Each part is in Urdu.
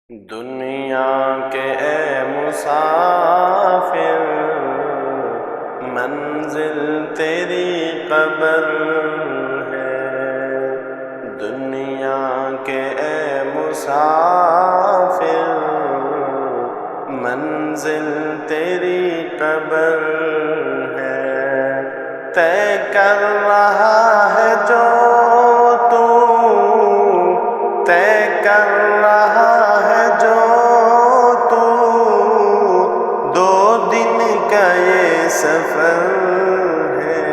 دنیا کے اے مسافر منزل تیری قبر ہے۔ دنیا کے اے مسافر منزل تیری قبر ہے۔ طے کر رہا ہے جو تو طے کر رہا ہے جو تو دو دن کا یہ سفر ہے۔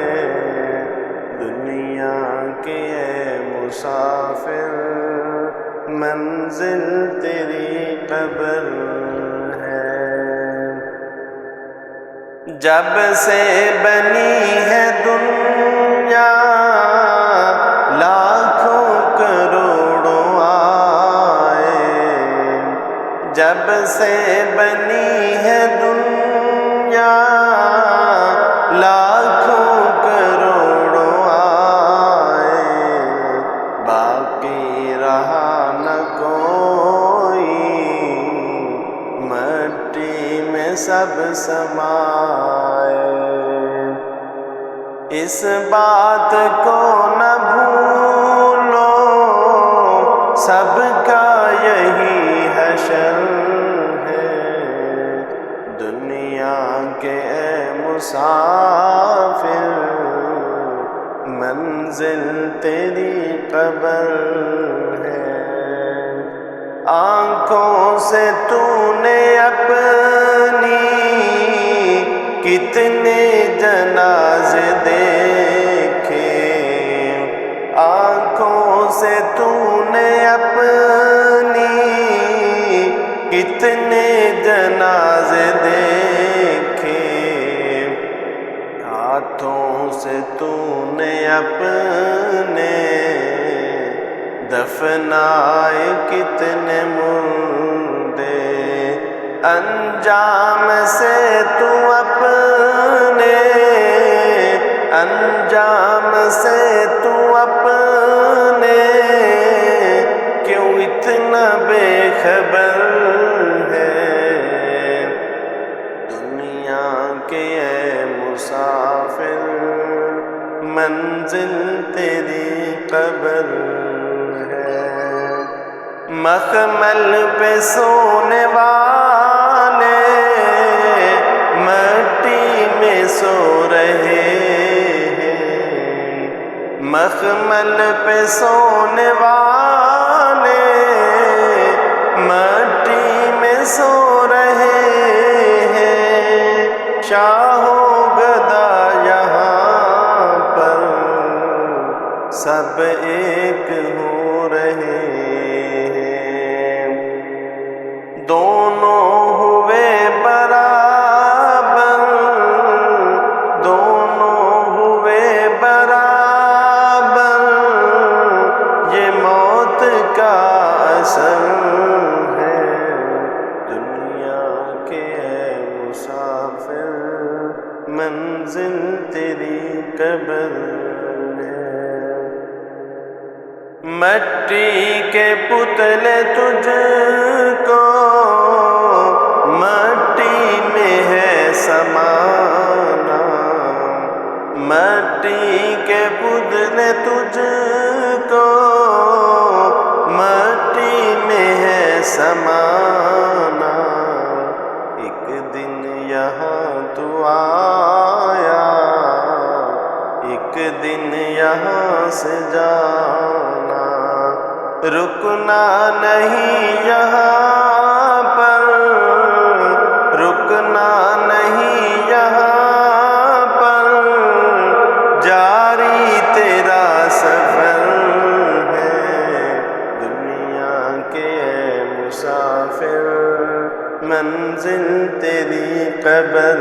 دنیا کے اے مسافر منزل تیری قبر ہے۔ جب سے بنی ہے دنیا لاکھوں کروڑوں آئے۔ جب سے بنی ہے دنیا لاکھوں کروڑوں آئے۔ باقی رہا نہ کوئی مٹی میں سب سمائے۔ اس بات کو نہ بھولو سب کا یہی حشر ہے۔ دنیا کے اے مسافر منزل تیری قبر ہے۔ آنکھوں سے تو نے اپنی کتنے جنازے دیکھے۔ آنکھوں سے تو نے اپنی کتنے جنازے دیکھے۔ ہاتھوں سے تو نے اپنے دفنائے کتنے مردے۔ انجام سے تو اپنے انجام سے تو اپنے کیوں اتنا بے خبر ہے۔ دنیا کے اے مسافر منزل تیری قبر ہے۔ مخمل پہ سونے والے مٹی میں سو رہے ہیں۔ مخمل پہ سونے والے مٹی میں سو رہے ہیں۔ شاہ و گدا یہاں پر سب ایک ہو رہے ہیں۔ دونوں ہوئے برابر دونوں ہوئے برابر یہ موت کا اثر ہے۔ دنیا کے اے مسافر منزل تیری قبر ہے۔ مٹی کے پتلے تجھ کو مٹی میں ہے سمانا۔ مٹی کے پتلے تجھ کو مٹی میں ہے سمانا۔ ایک دن یہاں تو آیا ایک دن یہاں سے جانا۔ رکنا نہیں یہاں پر رکنا نہیں یہاں پر جاری تیرا سفر ہے۔ دنیا کے اے مسافر منزل تیری قبر